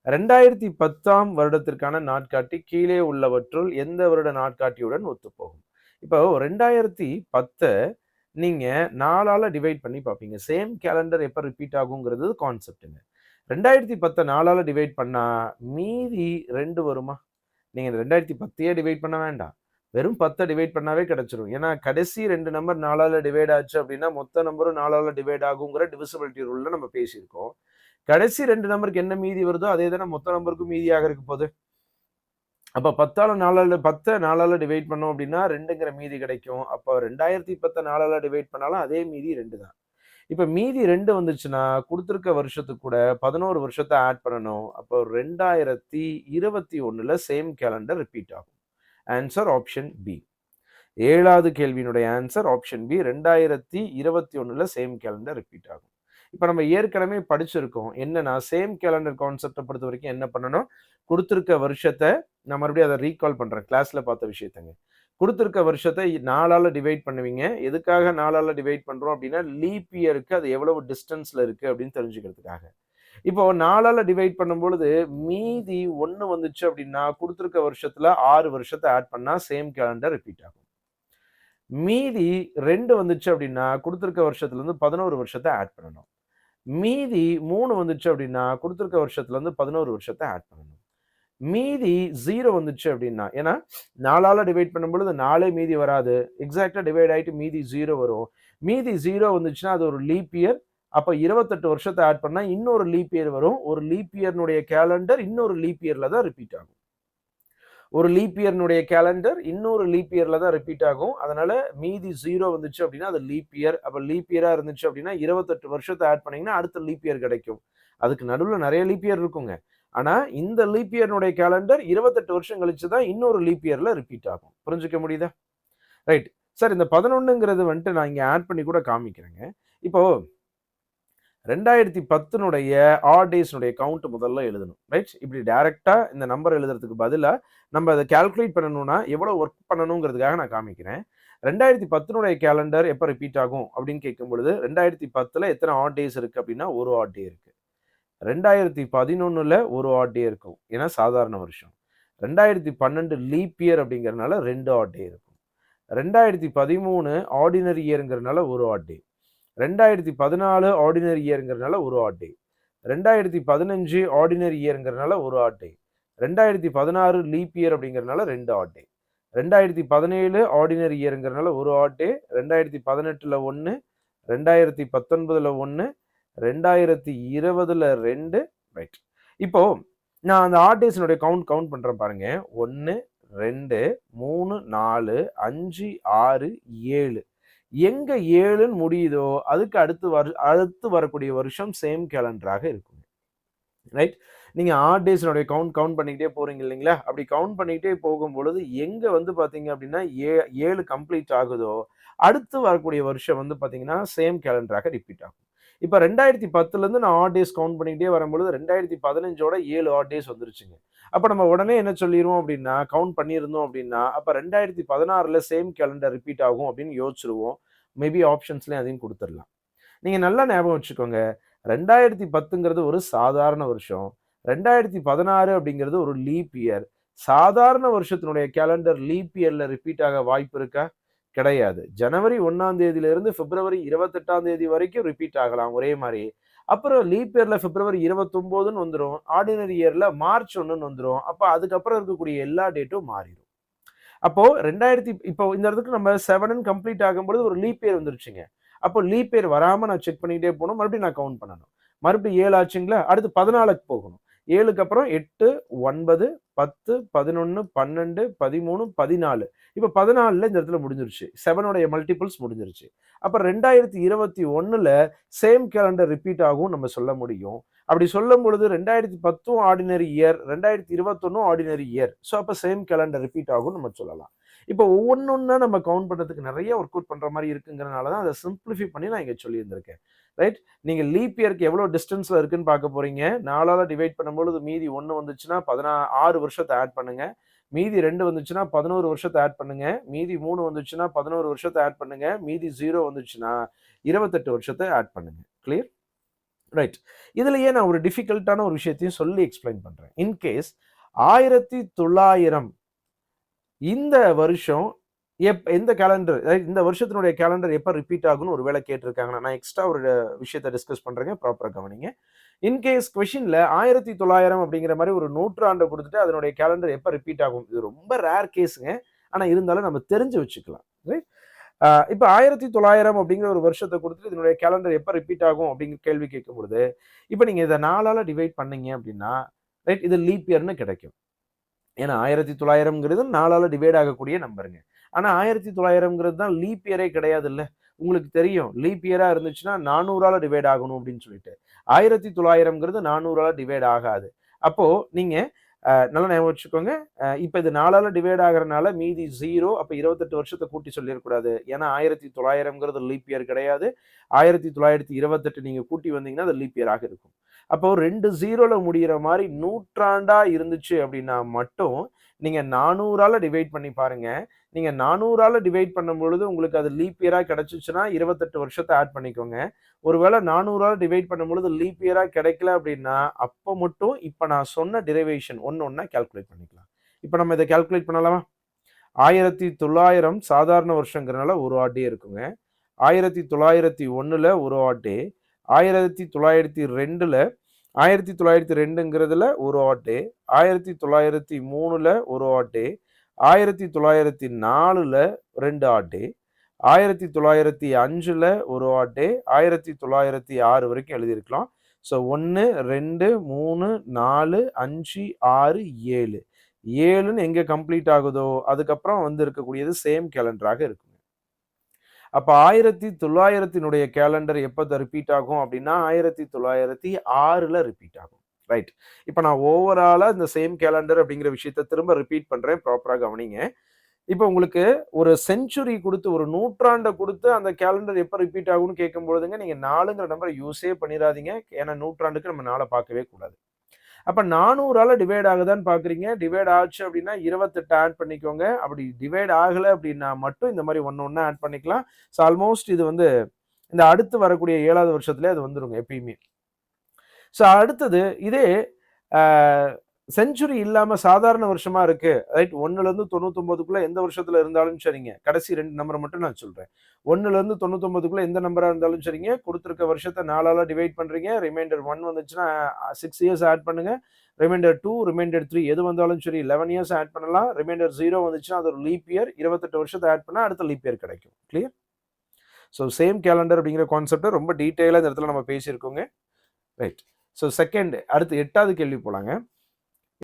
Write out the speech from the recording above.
2010ஆம் வருடத்திற்கான நாட்காட்டி கீழே உள்ளவற்றுள் எந்த வருட நாட்காட்டியுடன் ஒத்துப்போகும்? இப்போ 2010 நீங்க 4ஆல டிவைட் பண்ணி பார்ப்பீங்க. சேம் கேலண்டர் எப்ப ரிப்பீட் ஆகுங்கிறது கான்செப்ட்ங்க. 2010 4ஆல டிவைட் பண்ணா மீதி 2 வருமா? நீங்க 2010யே டிவைட் பண்ண வேண்டாம். வெறும் 10 டிவைட் பண்ணாவே கிடைச்சிரும். ஏன்னா கடைசி 2 நம்பர் 4ஆல டிவைட் ஆச்சு அப்படின்னா, மொத்த நம்பரும் 4ஆல டிவைட் ஆகுங்கிற டிவிசிபிலிட்டி ரூல்ல நம்ம பேசியிருக்கோம். கடைசி 2 நம்பருக்கு என்ன மீதி வருதோ, அதே தானே மொத்த நம்பருக்கும் மீதியாக இருக்க போது. அப்ப 10ஆல 4ஆல 10 4ஆல டிவைட் பண்ணோம் அப்படின்னா 2ங்கிற மீதி கிடைக்கும். அப்ப 2010 4ஆல டிவைட் பண்ணாலும் அதே மீதி 2 தான். இப்ப மீதி 2 வந்துச்சுன்னா, குடுத்திருக்க வருஷத்துக்கு கூட 11 வருஷத்த ஆட் பண்ணணும். அப்போ 2021ல சேம் கேலண்டர் ரிப்பீட் ஆகும். Answer option B. 7வது கேள்வியினுடைய ஆன்சர் ஆப்ஷன் பி. 2021ல சேம் கேலண்டர் ரிப்பீட் ஆகும். இப்ப நம்ம ஏற்கனவே படிச்சிருக்கோம். என்னன்னா, சேம் கேலண்டர் கான்செப்ட்ட பொறுத்தவரைக்கும் என்ன பண்ணணும்? குடுத்திருக்க வருஷத்த நான் மறுபடியும் அத ரீகால் பண்றேன். கிளாஸ்ல பார்த்த விஷயத்தங்க. குடுத்திருக்க வருஷத்த 4ஆல டிவைட் பண்ணுவீங்க. எதுக்காக 4ஆல டிவைட் பண்றோம் அப்படின்னா, லீப் இயருக்கு அது எவ்வளவு டிஸ்டன்ஸ்ல இருக்கு அப்படின்னு தெரிஞ்சுக்கிறதுக்காக. இப்போ 4ஆல டிவைட் பண்ணும்பொழுது, மீதி 1 வந்துச்சு அப்படின்னா, குடுத்திருக்க வருஷத்துல 6 வருஷத்த ஆட் பண்ணா சேம் கேலண்டர் ரிப்பீட் ஆகும். மீதி 2 வந்துச்சு அப்படின்னா, குடுத்திருக்க வருஷத்துலருந்து 11 வருஷத்த ஆட் பண்ணணும். மீதி 3 வந்துச்சு அப்படின்னா, குடுத்திருக்க வருஷத்துலருந்து 11 வருஷத்த ஆட் பண்ணணும். மீதி 0 வந்துச்சு அப்படின்னா, ஏன்னா 4ஆல டிவைட் பண்ணும்பொழுது 4 மீதி வராது. எக்ஸாக்ட்டா டிவைட் ஆயிட்டு மீதி 0 வரும். மீதி 0 வந்துச்சுன்னா, அது ஒரு லீப் இயர். அப்ப 28 வருஷத்த ஆட் பண்ணா இன்னொரு லீப் இயர் வரும். ஒரு லீப் இயர்னுடைய கேலண்டர் இன்னொரு லீப் இயர்ல தான் ரிப்பீட் ஆகும். ஒரு லீப் இயர்னுடைய கேலண்டர் இன்னொரு லீப் இயர்ல தான் ரிப்பீட் ஆகும். அதனால மீதி 0 வந்துச்சு அப்படின்னா, அது லீப் இயர். அப்ப லீப் இயரா இருந்துச்சு அப்படின்னா, 28 வருஷத்த ஆட் பண்ணீங்கன்னா, அடுத்த லீப் இயர் கிடைக்கும். அதுக்கு நடுவுல நெறைய லீப் இயர் இருக்குங்க. ஆனா, இந்த லீப் இயர்னுடைய கேலண்டர் 28 வருஷம் கழிச்சு தான் இன்னொரு லீப் இயர்ல ரிப்பீட் ஆகும். புரிஞ்சுக்க முடியுதா? ரைட். சார் இந்த 11ங்கிறது வந்துட்டு நான் இங்க ஆட் பண்ணி கூட காமிக்கிறேங்க. இப்போ 2010னுடைய ஆட் டேஸ்னுடைய கவுண்ட் முதல்ல எழுதணும். ரைட்? இப்படி டைரக்ட்டா இந்த நம்பர் எழுதுறதுக்கு பதிலா, நம்ம அத கால்குலேட் பண்ணணும்னா, எவ்வளவு வொர்க் பண்ணணுங்கிறதுக்காக நான் காமிக்கிறேன். 2010னுடைய கேலண்டர் எப்ப ரிப்பீட் ஆகும் அப்படின்னு கேட்கும்பொழுது, 2010ல எத்தன ஆட் டேஸ் இருக்கு அப்படின்னா, 1 ஆட் டே இருக்கு. 2011ல 1 ஆட் டே இருக்கும். ஏன்னா சாதாரண வருஷம். 2012 லீப் இயர் அப்படிங்கிறதுனால 2 ஆட் டே இருக்கும். 2013 ஆர்டினரி இயர்ங்கிறதுனால 1 ஆட் டே. 2014 ஆர்டினரி இயர்ங்கிறதுனால 1 ஆட் டே. 2015 ஆர்டினரி இயர்ங்கிறதுனால 1 ஆட் டே. 2016 லீப் இயர் அப்படிங்கிறதுனால 2 ஆட் டே. 2017 ஆர்டினரி இயர்ங்கிறதுனால 1 ஆட் டே. 2018ல 1, 2019ல 1, 2020ல 2 ரைட். இப்போ நான் அந்த ஆட் டேஸ்னுடைய கவுண்ட் பண்றேன் பாருங்க. 1, 2, 3, 4, 5, 6, 7. எங்க 7ன்னு முடியுதோ, அதுக்கு அடுத்து வரக்கூடிய வருஷம் சேம் கேலண்டராக இருக்கும். ரைட்? நீங்க ஆட் டேஸ்னுடைய கவுண்ட் பண்ணிக்கிட்டே போறீங்க இல்லைங்களா? அப்படி கவுண்ட் பண்ணிக்கிட்டே போகும்பொழுது, எங்க வந்து பார்த்தீங்க அப்படின்னா, 7 கம்ப்ளீட் ஆகுதோ, அடுத்து வரக்கூடிய வருஷம் வந்து பார்த்தீங்கன்னா, சேம் கேலண்டராக ரிப்பீட் ஆகும். இப்ப 2010லேருந்து நான் ஆட் டேஸ் கவுண்ட் பண்ணிக்கிட்டே வரும்பொழுது, 2015ஓட 7 ஆட் டேஸ் வந்துருச்சுங்க. அப்ப நம்ம உடனே என்ன சொல்லிருவோம் அப்படின்னா, கவுண்ட் பண்ணியிருந்தோம் அப்படின்னா, அப்ப 2016ல சேம் கேலண்டர் ரிப்பீட் ஆகும் அப்படின்னு யோசிச்சுருவோம். மேபி ஆப்ஷன்ஸ்லயும் அதையும் குடுத்துரலாம். நீங்க நல்லா ஞாபகம் வச்சுக்கோங்க. 2010ங்கிறது ஒரு சாதாரண வருஷம். 2016 அப்படிங்கிறது ஒரு லீப் இயர். சாதாரண வருஷத்தினுடைய கேலண்டர் லீப் இயர்ல ரிப்பீட் ஆக வாய்ப்பு இருக்கா? கிடையாது. ஜனவரி 1ஆம் தேதியிலிருந்து பிப்ரவரி 28ஆம் தேதி வரைக்கும் ரிப்பீட் ஆகலாம் ஒரே மாரி. அப்புறம் லீப் இயர்ல பிப்ரவரி 29ன்னு வந்துரும். ஆர்டினரி இயர்ல மார்ச் 1ன்னு வந்துரும். அப்ப அதுக்கப்புறம் இருக்கக்கூடிய எல்லா டேட்டும் மாறிரும். அப்போ 2000 இப்போ இந்த இடத்துக்கு நம்ம 7ன்னு கம்ப்ளீட் ஆகும்பொழுது ஒரு லீப் இயர் வந்துருச்சுங்க. அப்போ லீப் இயர் வராம நான் செக் பண்ணிக்கிட்டே போணும். மறுபடியும் நான் கவுண்ட் பண்ணணும். மறுபடியும் 7 ஆச்சுங்களா? அடுத்து 14க்கு போகணும். 7க்கு அப்புறம் 8, 9, 10, 11, 12, 13, 14. இப்ப 14ல இந்த இடத்துல முடிஞ்சிருச்சு. 7உடைய மல்டிபிள்ஸ் முடிஞ்சிருச்சு. அப்ப 2021ல சேம் கேலண்டர் ரிப்பீட் ஆகும் நம்ம சொல்ல முடியும். அப்படி சொல்லும்பொழுது 2010ம் ஆர்டினரி இயர், 2021ம் ஆர்டினரி இயர். ஸோ அப்ப சேம் கேலண்டர் ரிப்பீட் ஆகும்னு நம்ம சொல்லலாம். இப்போ ஒவ்வொன்னொன்னா நம்ம கவுண்ட் பண்றதுக்கு நெறைய ஒர்க் அவுட் பண்ற மாரி இருக்குங்கிறனால தான் அத சிம்ப்ளிஃபை பண்ணி நான் இங்க சொல்லியிருந்திருக்கேன். ரைட்? நீங்க லீப் இயர்க்கு எவ்வளோ டிஸ்டன்ஸ்ல இருக்குன்னு பார்க்க போறீங்க. 4ஆல டிவைட் பண்ணும்பொழுது மீதி 1 வந்துச்சுன்னா 6 வருஷத்த ஆட் பண்ணுங்க. மீதி 2 வந்துச்சுன்னா 11 வருஷத்த ஆட் பண்ணுங்க. மீதி 3 வந்துச்சுன்னா 11 வருஷத்த ஆட் பண்ணுங்க. மீதி 0 வந்துச்சுன்னா 28 வருஷத்த ஆட் பண்ணுங்க. கிளியர்? ரைட். இதுலயே நான் ஒரு டிஃபிகல்ட்டான ஒரு விஷயத்தையும் சொல்லி எக்ஸ்பிளைன் பண்றேன். இன்கேஸ் 1900 இந்த வருஷம் எந்த கேலண்டர், இந்த வருஷத்தினுடைய கேலண்டர் எப்ப ரிப்பீட் ஆகும்னு ஒரு வேளை கேட்டிருக்காங்கன்னா, நான் எக்ஸ்ட்ரா ஒரு விஷயத்த டிஸ்கஸ் பண்றேங்க. ப்ராப்பரா கவனிங்க. இன்கேஸ் கொஸ்டின்ல 1900 அப்படிங்கிற மாரி ஒரு நூற்றாண்ட குடுத்துட்டு, அதனுடைய கேலண்டர் எப்ப ரிப்பீட் ஆகும்? இது ரொம்ப ரேர் கேஸ்ங்க. ஆனா இருந்தாலும் நம்ம தெரிஞ்சு வச்சுக்கலாம். ரைட். இப்ப 1900 அப்படிங்கிற ஒரு வருஷத்த குடுத்துட்டு, இதனுடைய கேலண்டர் எப்ப ரிப்பீட் ஆகும் அப்படிங்கிற கேள்வி கேட்கும்பொழுது, இப்ப நீங்க இத 4ஆல டிவைட் பண்ணீங்க அப்படின்னா, ரைட், இது லீப் இயர்ன்னு கிடைக்கும். ஏன்னா 1900ங்கிறது 4ஆல டிவைட் ஆகக்கூடிய நம்பருங்க. ஆனா 1900ங்கிறது தான் லீப் இயரே கிடையாதுல்ல. உங்களுக்கு தெரியும். லீப் இயரா இருந்துச்சுன்னா 400ஆல டிவைட் ஆகணும் அப்படின்னு சொல்லிட்டு. 1900ங்கிறது 400ஆல டிவைட் ஆகாது. அப்போ நீங்க நல்லா ஞாபகம் வச்சுக்கோங்க. இப்ப இது 4ஆல டிவைட் ஆகுறனால மீதி 0. அப்ப 28 வருஷத்த கூட்டி சொல்லிறக்கூடாது. ஏன்னா 1900ங்கிறது லீப் இயர் கிடையாது. 1928 நீங்க கூட்டி வந்தீங்கன்னா, அது லீப் இயராக இருக்கும். அப்போ 2 0ல முடியிற மாரி நூற்றாண்டா இருந்துச்சு அப்படின்னா மட்டும், நீங்க 400ஆல டிவைட் பண்ணி பாருங்க. நீங்க 400ஆல டிவைட் பண்ணும்பொழுது உங்களுக்கு அது லீப் இயரா கிடைச்சுச்சுன்னா, 28 வருஷத்த ஆட் பண்ணிக்கோங்க. ஒருவேள 400ஆல டிவைட் பண்ணும்பொழுது லீப் இயரா கிடைக்கல அப்படின்னா, அப்ப மட்டும் இப்ப நான் சொன்ன டெரிவேஷன் ஒண்ணா கால்குலேட் பண்ணிக்கலாம். இப்ப நம்ம இத கால்குலேட் பண்ணலாமா? 1900 சாதாரண வருஷங்கிறனால 1 ஆட் டே இருக்குங்க. 1901ல 1 ஆட் டே, 1902ல 1902ங்கிறதுல 1 ஆட் டே, 1903ல 1 ஆட் டே, 1904ல 2 ஆட் டே, 1905ல 1 ஆட் டே, 1906 வரைக்கும் எழுதியிருக்கலாம். ஸோ 1, 2, 3, 4, 5, 6, 7. 7ன்னு எங்க கம்ப்ளீட் ஆகுதோ, அதுக்கப்புறம் வந்து இருக்கக்கூடியது சேம் கேலண்டராக இருக்கும். அப்ப 1900னுடைய கேலண்டர் எப்ப ரிப்பீட் ஆகும் அப்படின்னா, 1906ல ரிப்பீட் ஆகும். ரைட். இப்ப நான் ஓவராலா இந்த சேம் கேலண்டர் அப்படிங்கிற விஷயத்த திரும்ப ரிப்பீட் பண்றேன். ப்ராப்பரா கவனிங்க. இப்ப உங்களுக்கு ஒரு செஞ்சுரி குடுத்து, ஒரு நூற்றாண்ட குடுத்து அந்த கேலண்டர் எப்ப ரிப்பீட் ஆகும்னு கேட்கும்பொழுதுங்க, நீங்க 4ங்கிற நம்பர யூஸே பண்ணிறாதீங்க. ஏன்னா நூற்றாண்டுக்கு நம்ம 4 பார்க்கவே கூடாது. அப்ப 400ஆல டிவைட் ஆகுதான்னு பார்க்குறீங்க. டிவைட் ஆச்சு அப்படின்னா 28 ஆட் பண்ணிக்கோங்க. அப்படி டிவைட் ஆகல அப்படின்னா மட்டும் இந்த மாரி ஒண்ணா ஆட் பண்ணிக்கலாம். ஸோ ஆல்மோஸ்ட் இது வந்து இந்த அடுத்து வரக்கூடிய 7வது வருஷத்திலே அது வந்துருங்க எப்பயுமே. ஸோ அடுத்தது இதே அ செஞ்சுரி இல்லாம சாதாரண வருஷமா இருக்கு. ரைட். 1லேருந்து 99க்குள்ள எந்த வருஷத்துல இருந்தாலும் சரிங்க. கடைசி 2 நம்பர மட்டும் நான் சொல்றேன். 1லேருந்து 99க்குள்ள எந்த நம்பரா இருந்தாலும் சரிங்க. குடுத்திருக்க வருஷத்த 4ஆல டிவைட் பண்றீங்க. ரிமைண்டர் 1 வந்துச்சுன்னா 6 இயர்ஸ் ஆட் பண்ணுங்க. ரிமைண்டர் 2, ரிமைண்டர் 3 எது வந்தாலும் சரி 11 இயர்ஸ் ஆட் பண்ணலாம். ரிமைண்டர் 0 வந்துச்சுன்னா அது ஒரு லீப் இயர். 28 வருஷத்த ஆட் பண்ணா அடுத்த லீப் இயர் கிடைக்கும். கிளியர்? ஸோ சேம் கேலண்டர் அப்படிங்கிற கான்செப்ட்ட ரொம்ப டீட்டெயிலா இந்த இடத்துல நம்ம பேசியிருக்கோங்க. ரைட். ஸோ அடுத்து 8வது கேள்வி போலாங்க.